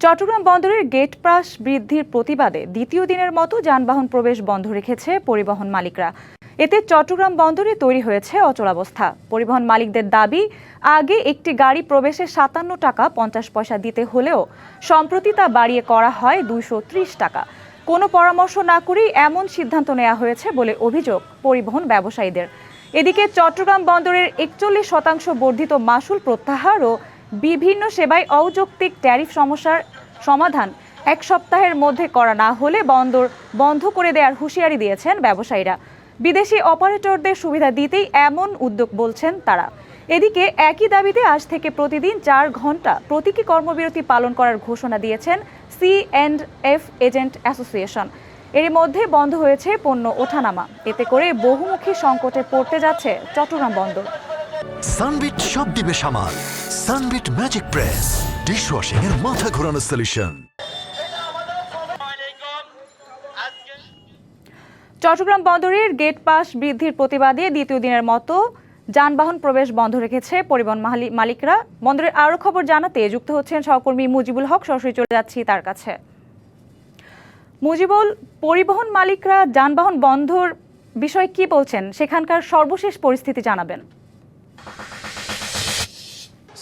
চট্টগ্রাম বন্দরের gate pass বৃদ্ধির প্রতিবাদে দ্বিতীয় দিনের মতো যানবাহন প্রবেশ বন্ধ রেখেছে পরিবহন মালিকরা। এতে চট্টগ্রাম বন্দরে তৈরি হয়েছে অচলাবস্থা। পরিবহন মালিকদের দাবি, আগে একটি গাড়ি প্রবেশে ৫৭ টাকা ৫০ পয়সা দিতে হলেও সম্প্রতি তা বাড়িয়ে করা হয় ২৩০ টাকা। কোনো পরামর্শ না করেই এমন সিদ্ধান্ত নেওয়া হয়েছে বলে অভিযোগ পরিবহন ব্যবসায়ীদের। এদিকে চট্টগ্রাম বন্দরের ৪১% বর্ধিত মাশুল প্রত্যাহার ও বিভিন্ন সেবায় অযৌক্তিক ট্যারিফ সমস্যার সমাধান এক সপ্তাহের মধ্যে করা না হলে বন্দর বন্ধ করে দেওয়ার হুঁশিয়ারি দিয়েছেন ব্যবসায়ীরা। বিদেশি অপারেটরদের সুবিধা দিতেই এমন উদ্যোগ বলছেন তারা। এদিকে একই দাবিতে আজ থেকে প্রতিদিন ৪ ঘন্টা প্রতীকী কর্মবিরতি পালন করার ঘোষণা দিয়েছেন C&F এজেন্ট অ্যাসোসিয়েশন। এর মধ্যে বন্ধ হয়েছে পণ্য ওঠানামা। এতে করে বহুমুখী সংকটে পড়তে যাচ্ছে চট্টগ্রাম বন্দর। সানবিট সব দিবে সামাল। সানবিট ম্যাজিক প্রেস ডিশওয়াশিং এর মাথা ঘোরানো সলিউশন। চট্টগ্রাম বন্দরের গেট পাস বৃদ্ধির প্রতিবাদে দ্বিতীয় দিনের মতো যানবাহন প্রবেশ বন্ধ রেখেছে পরিবহন মালিকরা। বন্দরের আরও খবর জানাতে যুক্ত হচ্ছেন সহকর্মী মুজিবুল হক। সরাসরি চলে যাচ্ছি তার কাছে। মুজিবুল, পরিবহন মালিকরা যানবাহন বন্ধর বিষয়ে কি বলছেন, সেখানকার সর্বশেষ পরিস্থিতি জানাবেন।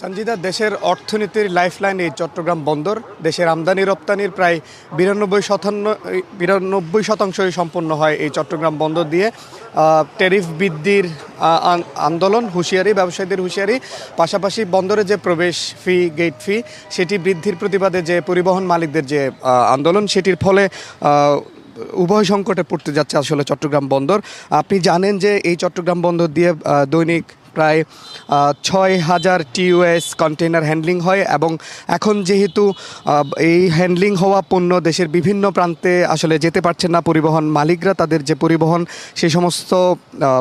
সঞ্জিদা, দেশের অর্থনীতির লাইফলাইন এই চট্টগ্রাম বন্দর। দেশের আমদানি রপ্তানির প্রায় ৯২% সম্পন্ন হয় এই চট্টগ্রাম বন্দর দিয়ে। ট্যারিফ বৃদ্ধির আন্দোলন, হুঁশিয়ারি, ব্যবসায়ীদের হুঁশিয়ারি, পাশাপাশি বন্দরে যে প্রবেশ ফি, গেট ফি, সেটি বৃদ্ধির প্রতিবাদে যে পরিবহন মালিকদের যে আন্দোলন, সেটির ফলে উভয় সংকটে পড়তে যাচ্ছে আসলে চট্টগ্রাম বন্দর। আপনি জানেন যে এই চট্টগ্রাম বন্দর দিয়ে দৈনিক প্রায় ৬,০০০ TUS কন্টেইনার হ্যান্ডলিং হয় এবং এখন যেহেতু এই হ্যান্ডলিং হওয়া পণ্য দেশের বিভিন্ন প্রান্তে আসলে যেতে পারছেন না পরিবহন মালিকরা, তাদের যে পরিবহন সেই সমস্ত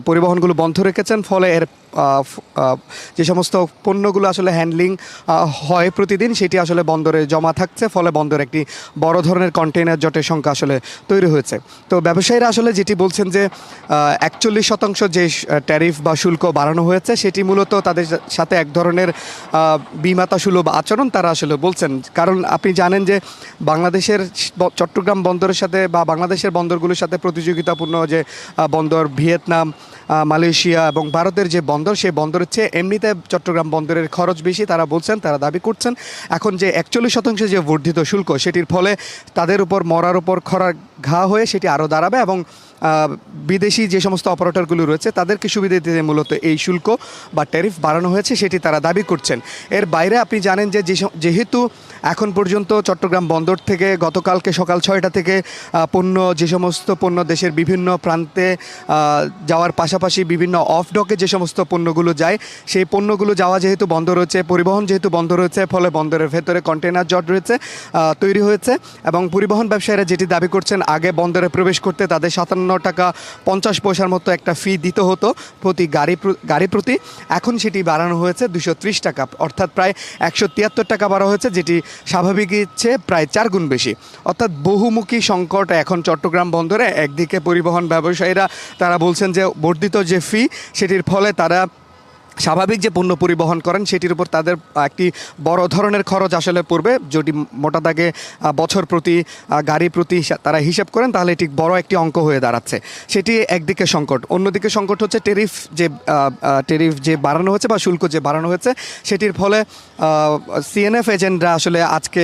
পরিবহনগুলো বন্ধ রেখেছেন। ফলে এর যে সমস্ত পণ্যগুলো আসলে হ্যান্ডলিং হয় প্রতিদিন, সেটি আসলে বন্দরে জমা থাকছে। ফলে বন্দরে একটি বড় ধরনের কন্টেইনার জটের সংখ্যা আসলে তৈরি হয়েছে। তো ব্যবসায়ীরা আসলে যেটি বলছেন যে ৪১% যে ট্যারিফ বা শুল্ক বাড়ানো হয়েছে, সেটি মূলত তাদের সাথে এক ধরনের বিমাতা সুলভ আচরণ তারা আসলে বলছেন। কারণ আপনি জানেন যে বাংলাদেশের চট্টগ্রাম বন্দরের সাথে বা বাংলাদেশের বন্দরগুলোর সাথে প্রতিযোগিতাপূর্ণ যে বন্দর ভিয়েতনাম, মালয়েশিয়া এবং ভারতের যে বন্দর, সেই বন্দরের চেয়ে এমনিতে চট্টগ্রাম বন্দরের খরচ বেশি তারা বলছেন, তারা দাবি করছেন। এখন যে ৪১% যে বর্ধিত শুল্ক, সেটির ফলে তাদের উপর মরার উপর খরা ঘা হয়ে সেটি আরও দাঁড়াবে এবং বিদেশি যে সমস্ত অপারেটরগুলো রয়েছে তাদেরকে সুবিধা দিতে মূলত এই শুল্ক বা ট্যারিফ বাড়ানো হয়েছে, সেটি তারা দাবি করছেন। এর বাইরে আপনি জানেন যে যেহেতু এখন পর্যন্ত চট্টগ্রাম বন্দর থেকে গতকালকে সকাল ৬টা থেকে যে সমস্ত পণ্য দেশের বিভিন্ন প্রান্তে যাওয়ার পাশাপাশি বিভিন্ন অফ ডকে যে সমস্ত পণ্যগুলো যায়, সেই পণ্যগুলো যাওয়া যেহেতু বন্ধ রয়েছে, পরিবহন যেহেতু বন্ধ রয়েছে, ফলে বন্দরের ভেতরে কন্টেইনার জট রয়েছে, তৈরি হয়েছে। এবং পরিবহন ব্যবসায়ীরা যেটি দাবি করছেন, আগে বন্দরে প্রবেশ করতে তাদের ৫৭ টাকা ৫০ পয়সার মতো একটা ফি দিতে হতো প্রতি গাড়ি প্রতি। এখন সেটি বাড়ানো হয়েছে ২৩০ টাকা, অর্থাৎ প্রায় ১৭৩ টাকা বাড়া হয়েছে, যেটি স্বাভাবিকের চেয়ে প্রায় ৪ গুণ বেশি। অর্থাৎ বহুমুখী সংকট এখন চট্টগ্রাম বন্দরে। একদিকে পরিবহন ব্যবসায়ীরা তারা বলছেন যে বর্ধিত যে ফি, সেটির ফলে তারা স্বাভাবিক যে পণ্য পরিবহন করেন সেটির উপর তাদের একটি বড় ধরনের খরচ আসলে পড়বে। যদি মোটা দাগে বছর প্রতি গাড়ি প্রতি তারা হিসাব করেন, তাহলে এটি বড় একটি অঙ্ক হয়ে দাঁড়াচ্ছে। সেটি একদিকে সংকট। অন্যদিকে সংকট হচ্ছে ট্যারিফ যে বাড়ানো হয়েছে বা শুল্ক যে বাড়ানো হয়েছে, সেটির ফলে C&F এজেন্টরা আসলে আজকে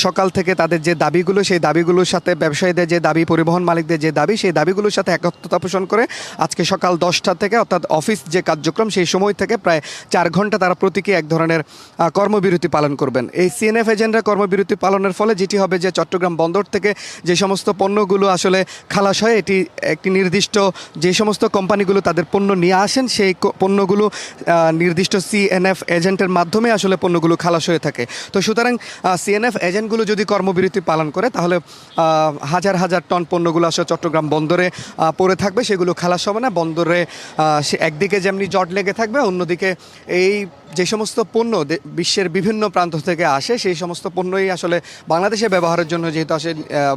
সকাল থেকে তাদের যে দাবিগুলো, সেই দাবিগুলোর সাথে ব্যবসায়ীদের যে দাবি, পরিবহন মালিকদের যে দাবি, সেই দাবিগুলোর সাথে একত্রতা পোষণ করে আজকে সকাল 10টা থেকে, অর্থাৎ অফিস যে কার্যক্রম, সেই সময় থেকে প্রায় ৪ ঘন্টা তারা প্রতীকী এক ধরনের কর্মবিরতি পালন করবেন। এই C&F এজেন্টরা কর্মবিরতি পালনের ফলে যেটি হবে যে চট্টগ্রাম বন্দর থেকে যে সমস্ত পণ্যগুলো আসলে খালাস হয়, এটি একটি নির্দিষ্ট যে সমস্ত কোম্পানিগুলো তাদের পণ্য নিয়ে আসেন, সেই পণ্যগুলো নির্দিষ্ট C&F এজেন্টের মাধ্যমে আসলে পণ্যগুলো খালাস হয়ে থাকে। তো সুতরাং C&F এজেন্টগুলো যদি কর্মবিরতি পালন করে, তাহলে হাজার হাজার টন পণ্যগুলো আসলে চট্টগ্রাম বন্দরে পড়ে থাকবে, সেগুলো খালাস হবে না। বন্দরে একদিকে যেমনি জট লেগে থাকবে, অন্যদিকে এই যে সমস্ত পণ্য বিশ্বের বিভিন্ন প্রান্ত থেকে আসে সেই সমস্ত পণ্যই আসলে বাংলাদেশে ব্যবহারের জন্য যেহেতু আসে,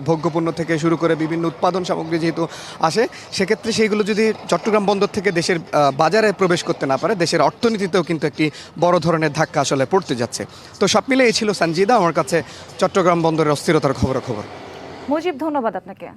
ভোগ্যপণ্য থেকে শুরু করে বিভিন্ন উৎপাদন সামগ্রী যেহেতু আসে, সেক্ষেত্রে সেইগুলো যদি চট্টগ্রাম বন্দর থেকে দেশের বাজারে প্রবেশ করতে না পারে, দেশের অর্থনীতিতেও কিন্তু একটি বড় ধরনের ধাক্কা আসলে পড়তে যাচ্ছে। তো সব মিলে এই ছিল সঞ্জিদা আমার কাছে চট্টগ্রাম বন্দরের অস্থিরতার খবর। মুজিব, ধন্যবাদ আপনাকে।